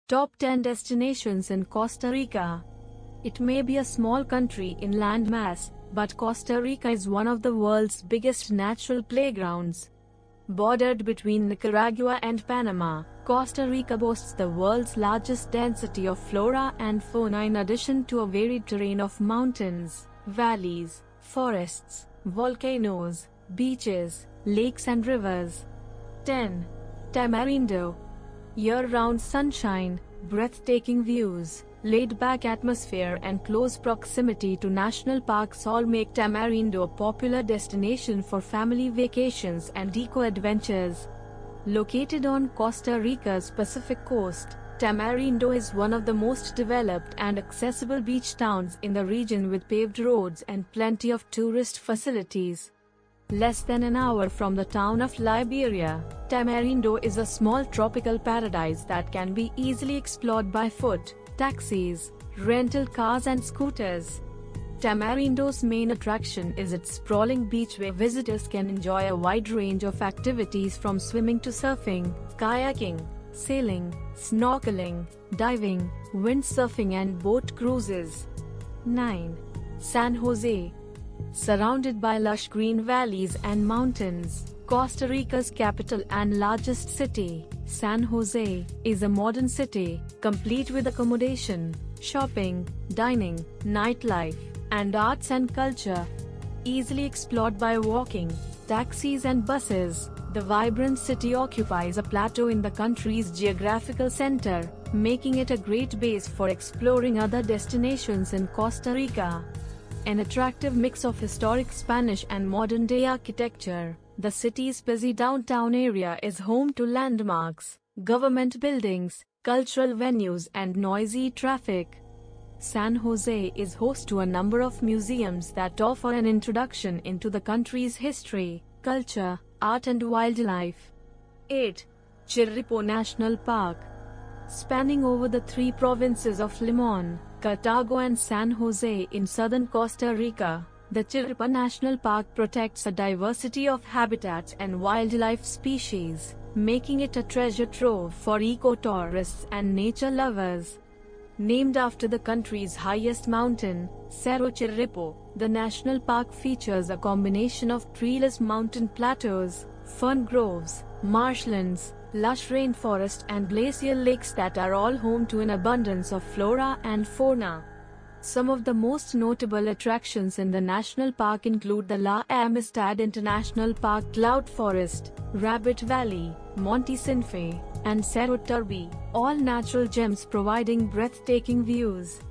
Top 10 destinations in Costa Rica. It may be a small country in landmass, but Costa Rica is one of the world's biggest natural playgrounds. Bordered between Nicaragua and Panama, Costa Rica boasts the world's largest density of flora and fauna in addition to a varied terrain of mountains, valleys, forests, volcanoes, beaches, lakes and rivers. 10. Tamarindo. Year-round sunshine, breathtaking views, laid-back atmosphere and close proximity to national parks all make Tamarindo a popular destination for family vacations and eco-adventures. Located on Costa Rica's Pacific coast, Tamarindo is one of the most developed and accessible beach towns in the region with paved roads and plenty of tourist facilities. Less than an hour from the town of Liberia, Tamarindo is a small tropical paradise that can be easily explored by foot, taxis, rental cars and scooters. Tamarindo's main attraction is its sprawling beach where visitors can enjoy a wide range of activities from swimming to surfing, kayaking, sailing, snorkeling, diving, windsurfing and boat cruises. 9. San Jose. Surrounded by lush green valleys and mountains, Costa Rica's capital and largest city, San Jose, is a modern city, complete with accommodation, shopping, dining, nightlife, and arts and culture. Easily explored by walking, taxis and buses, the vibrant city occupies a plateau in the country's geographical center, making it a great base for exploring other destinations in Costa Rica. An attractive mix of historic Spanish and modern-day architecture, the city's busy downtown area is home to landmarks, government buildings, cultural venues and noisy traffic. San Jose is host to a number of museums that offer an introduction into the country's history, culture, art and wildlife. 8. Chirripó National Park. Spanning over the three provinces of Limón, Cartago and San Jose in southern Costa Rica, the Chirripó National Park protects a diversity of habitats and wildlife species, making it a treasure trove for eco-tourists and nature lovers. Named after the country's highest mountain, Cerro Chirripó, the national park features a combination of treeless mountain plateaus, fern groves, marshlands, lush rainforest and glacial lakes that are all home to an abundance of flora and fauna. Some of the most notable attractions in the national park include the La Amistad International Park Cloud Forest, Rabbit Valley, Monte Sinfé, and Cerro Turbi, all natural gems providing breathtaking views.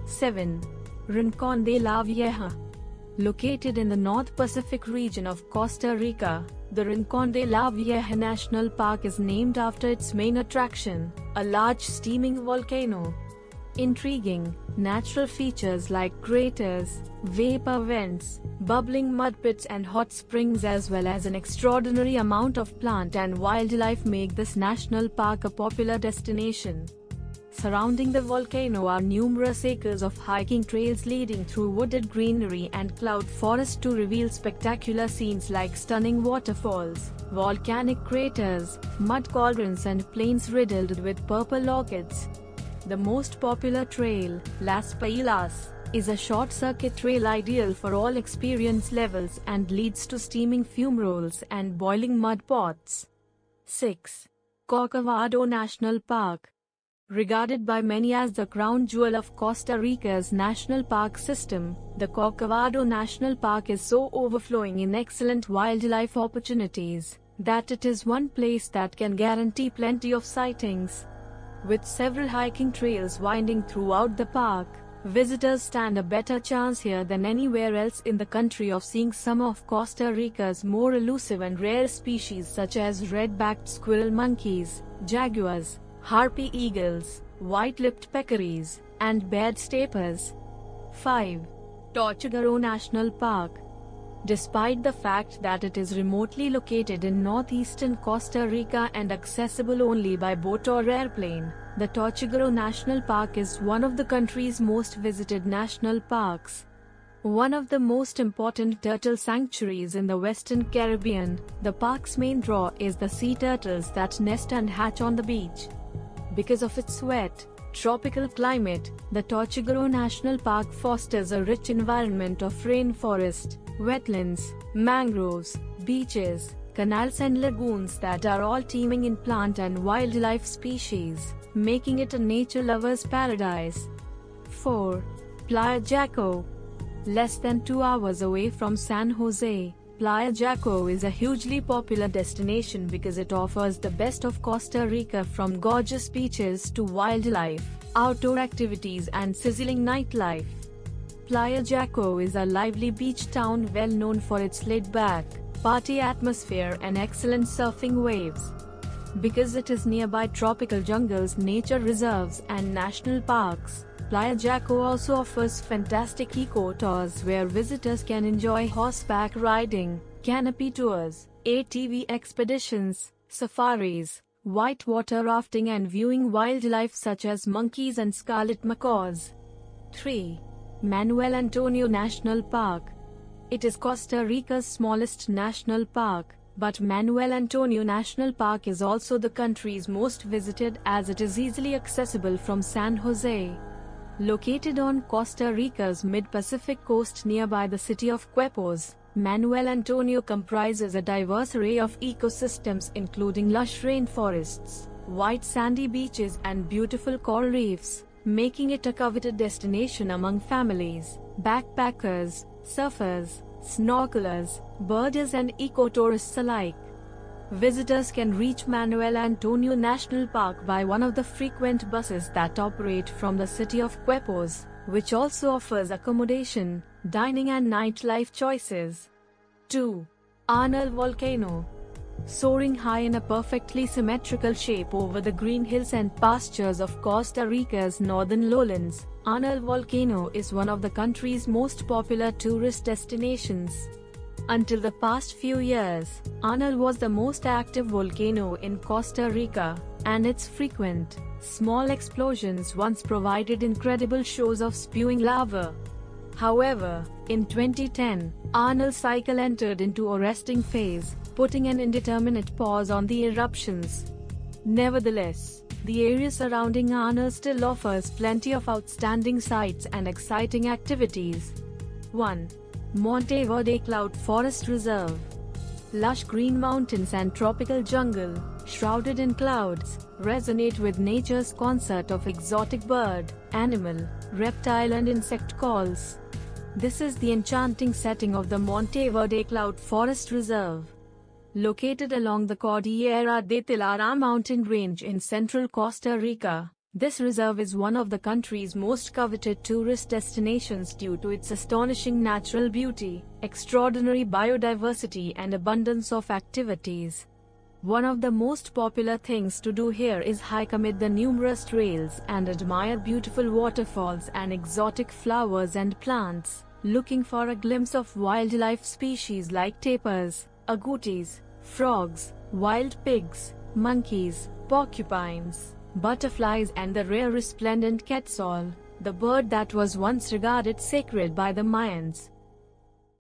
7. Rincón de la Vieja. Located in the North Pacific region of Costa Rica, the Rincón de la Vieja National Park is named after its main attraction, a large steaming volcano. Intriguing, natural features like craters, vapor vents, bubbling mud pits and hot springs as well as an extraordinary amount of plant and wildlife make this national park a popular destination. Surrounding the volcano are numerous acres of hiking trails leading through wooded greenery and cloud forest to reveal spectacular scenes like stunning waterfalls, volcanic craters, mud cauldrons and plains riddled with purple orchids. The most popular trail, Las Paillas, is a short-circuit trail ideal for all experience levels and leads to steaming fume rolls and boiling mud pots. 6. Corcovado National Park. Regarded by many as the crown jewel of Costa Rica's national park system, the Corcovado National Park is so overflowing in excellent wildlife opportunities that it is one place that can guarantee plenty of sightings. With several hiking trails winding throughout the park, visitors stand a better chance here than anywhere else in the country of seeing some of Costa Rica's more elusive and rare species such as red-backed squirrel monkeys, jaguars, harpy eagles, white-lipped peccaries, and bed steppers. 5. Tortuguero National Park. Despite the fact that it is remotely located in northeastern Costa Rica and accessible only by boat or airplane, the Tortuguero National Park is one of the country's most visited national parks. One of the most important turtle sanctuaries in the Western Caribbean, the park's main draw is the sea turtles that nest and hatch on the beach. Because of its wet, tropical climate, the Tortuguero National Park fosters a rich environment of rainforest, wetlands, mangroves, beaches, canals and lagoons that are all teeming in plant and wildlife species, making it a nature lover's paradise. 4. Playa Jaco. Less than 2 hours away from San Jose, Playa Jaco is a hugely popular destination because it offers the best of Costa Rica, from gorgeous beaches to wildlife, outdoor activities and sizzling nightlife. Playa Jaco is a lively beach town well known for its laid-back, party atmosphere and excellent surfing waves. Because it is nearby tropical jungles, nature reserves and national parks, Playa Jaco also offers fantastic eco-tours where visitors can enjoy horseback riding, canopy tours, ATV expeditions, safaris, whitewater rafting and viewing wildlife such as monkeys and scarlet macaws. 3. Manuel Antonio National Park. It is Costa Rica's smallest national park, but Manuel Antonio National Park is also the country's most visited as it is easily accessible from San Jose. Located on Costa Rica's mid-Pacific coast nearby the city of Quepos, Manuel Antonio comprises a diverse array of ecosystems including lush rainforests, white sandy beaches and beautiful coral reefs, making it a coveted destination among families, backpackers, surfers, snorkelers, birders and eco-tourists alike. Visitors can reach Manuel Antonio National Park by one of the frequent buses that operate from the city of Quepos, which also offers accommodation, dining and nightlife choices. 2. Arnal Volcano. Soaring high in a perfectly symmetrical shape over the green hills and pastures of Costa Rica's northern lowlands, Arnal Volcano is one of the country's most popular tourist destinations. Until the past few years, Arnal was the most active volcano in Costa Rica, and its frequent, small explosions once provided incredible shows of spewing lava. However, in 2010, Arnal cycle entered into a resting phase, putting an indeterminate pause on the eruptions. Nevertheless, the area surrounding Arnal still offers plenty of outstanding sights and exciting activities. 1. Monteverde Cloud Forest Reserve. Lush green mountains and tropical jungle, shrouded in clouds, resonate with nature's concert of exotic bird, animal, reptile and insect calls. This is the enchanting setting of the Monteverde Cloud Forest Reserve. Located along the Cordillera de Tilara mountain range in central Costa Rica, this reserve is one of the country's most coveted tourist destinations due to its astonishing natural beauty, extraordinary biodiversity and abundance of activities. One of the most popular things to do here is hike amid the numerous trails and admire beautiful waterfalls and exotic flowers and plants, looking for a glimpse of wildlife species like tapirs, agoutis, frogs, wild pigs, monkeys, porcupines, butterflies and the rare resplendent quetzal, the bird that was once regarded sacred by the Mayans.